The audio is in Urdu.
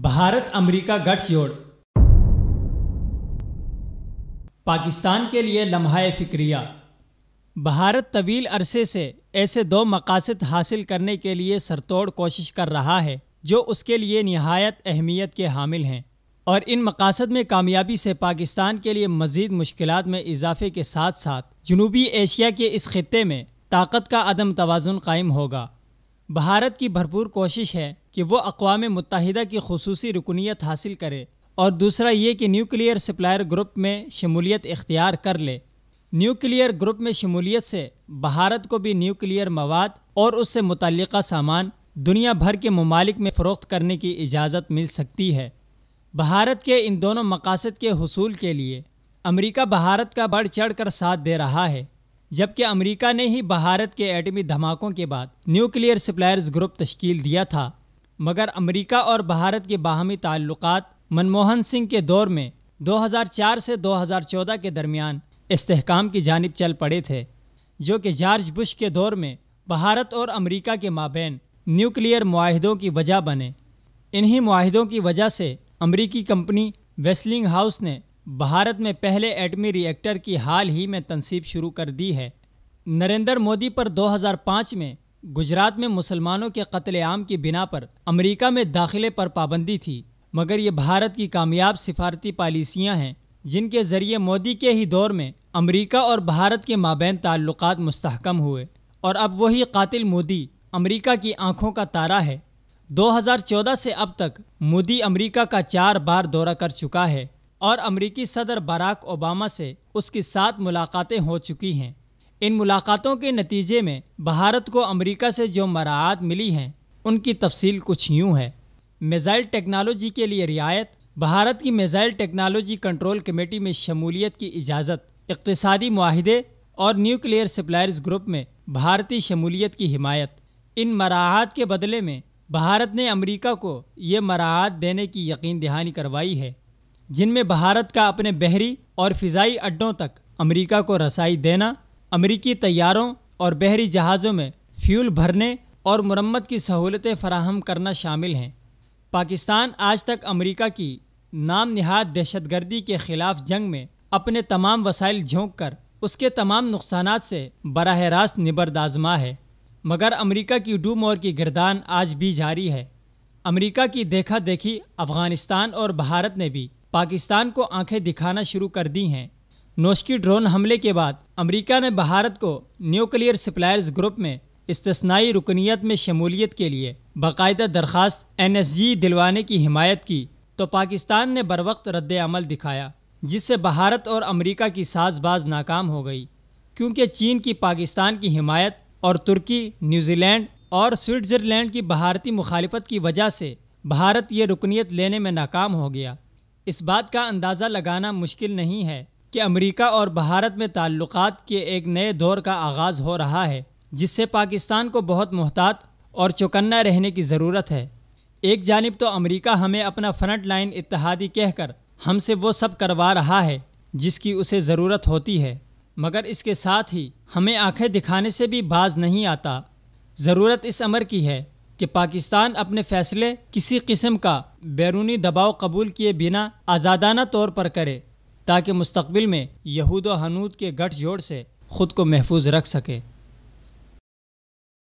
بھارت امریکہ گٹھ جوڑ پاکستان کے لیے لمحہ فکریہ۔ بھارت طویل عرصے سے ایسے دو مقاصد حاصل کرنے کے لیے سرتوڑ کوشش کر رہا ہے جو اس کے لیے نہایت اہمیت کے حامل ہیں، اور ان مقاصد میں کامیابی سے پاکستان کے لیے مزید مشکلات میں اضافے کے ساتھ ساتھ جنوبی ایشیا کے اس خطے میں طاقت کا عدم توازن قائم ہوگا۔ بھارت کی بھرپور کوشش ہے کہ وہ اقوام متحدہ کی خصوصی رکنیت حاصل کرے، اور دوسرا یہ کہ نیوکلیئر سپلائر گروپ میں شمولیت اختیار کر لے۔ نیوکلیئر گروپ میں شمولیت سے بھارت کو بھی نیوکلیئر مواد اور اس سے متعلقہ سامان دنیا بھر کے ممالک میں فروخت کرنے کی اجازت مل سکتی ہے۔ بھارت کے ان دونوں مقاصد کے حصول کے لیے امریکہ بھارت کا بڑھ چڑھ کر ساتھ دے رہا ہے، جبکہ امریکہ نے ہی بھارت کے ایٹمی دھماکوں کے بعد نیوکلیئر سپلائرز گروپ تشکیل دیا تھا، مگر امریکہ اور بھارت کے باہمی تعلقات منموہن سنگھ کے دور میں 2004 سے 2014 کے درمیان استحکام کی جانب چل پڑے تھے، جو کہ جارج بش کے دور میں بھارت اور امریکہ کے مابین نیوکلیئر معاہدوں کی وجہ بنے۔ انہی معاہدوں کی وجہ سے امریکی کمپنی ویسلنگ ہاؤس نے بھارت میں پہلے ایٹمی ری ایکٹر کی حال ہی میں تنصیب شروع کر دی ہے۔ نریندر مودی پر 2005 میں گجرات میں مسلمانوں کے قتل عام کی بنا پر امریکہ میں داخلے پر پابندی تھی، مگر یہ بھارت کی کامیاب سفارتی پالیسیاں ہیں جن کے ذریعے مودی کے ہی دور میں امریکہ اور بھارت کے مابین تعلقات مستحکم ہوئے، اور اب وہی قاتل مودی امریکہ کی آنکھوں کا تارا ہے۔ 2014 سے اب تک مودی امریکہ کا 4 بار دورہ کر چکا ہے، اور امریکی صدر باراک اوباما سے اس کی 7 ملاقاتیں ہو چکی ہیں۔ ان ملاقاتوں کے نتیجے میں بھارت کو امریکہ سے جو مراعات ملی ہیں ان کی تفصیل کچھ یوں ہے۔ میزائل ٹیکنالوجی کے لیے رعایت، بھارت کی میزائل ٹیکنالوجی کنٹرول کمیٹی میں شمولیت کی اجازت، اقتصادی معاہدے اور نیوکلیئر سپلائرز گروپ میں بھارتی شمولیت کی حمایت۔ ان مراعات کے بدلے میں بھارت نے امریکہ کو یہ مراعات دینے کی یقین دہانی کروائی ہے، جن میں بھارت کا اپنے بحری اور فضائی اڈوں تک امریکہ کو رسائی دینا، امریکی طیاروں اور بحری جہازوں میں فیول بھرنے اور مرمت کی سہولتیں فراہم کرنا شامل ہیں۔ پاکستان آج تک امریکہ کی نام نہاد دہشت گردی کے خلاف جنگ میں اپنے تمام وسائل جھونک کر اس کے تمام نقصانات سے براہ راست نبرد آزما ہے، مگر امریکہ کی ڈو مور کی گردان آج بھی جاری ہے۔ امریکہ کی دیکھا دیکھی افغانستان اور بھارت نے بھی پاکستان کو آنکھیں دکھانا شروع کر دی ہیں۔ نوشکی ڈرون حملے کے بعد امریکہ نے بھارت کو نیوکلیئر سپلائرز گروپ میں استثنائی رکنیت میں شمولیت کے لیے باقاعدہ درخواست NSG دلوانے کی حمایت کی، تو پاکستان نے بروقت رد عمل دکھایا، جس سے بھارت اور امریکہ کی ساز باز ناکام ہو گئی، کیونکہ چین کی پاکستان کی حمایت اور ترکی، نیوزی لینڈ اور سوئٹزرلینڈ کی بھارتی مخالفت کی وجہ سے بھارت یہ رکنیت لینے میں ناکام ہو گیا۔ اس بات کا اندازہ لگانا مشکل نہیں ہے کہ امریکہ اور بھارت میں تعلقات کے ایک نئے دور کا آغاز ہو رہا ہے، جس سے پاکستان کو بہت محتاط اور چوکنا رہنے کی ضرورت ہے۔ ایک جانب تو امریکہ ہمیں اپنا فرنٹ لائن اتحادی کہہ کر ہم سے وہ سب کروا رہا ہے جس کی اسے ضرورت ہوتی ہے، مگر اس کے ساتھ ہی ہمیں آنکھیں دکھانے سے بھی باز نہیں آتا۔ ضرورت اس امر کی ہے کہ پاکستان اپنے فیصلے کسی قسم کا بیرونی دباؤ قبول کیے بنا آزادانہ طور پر کرے، تاکہ مستقبل میں یہود و ہنود کے گٹھ جوڑ سے خود کو محفوظ رکھ سکے۔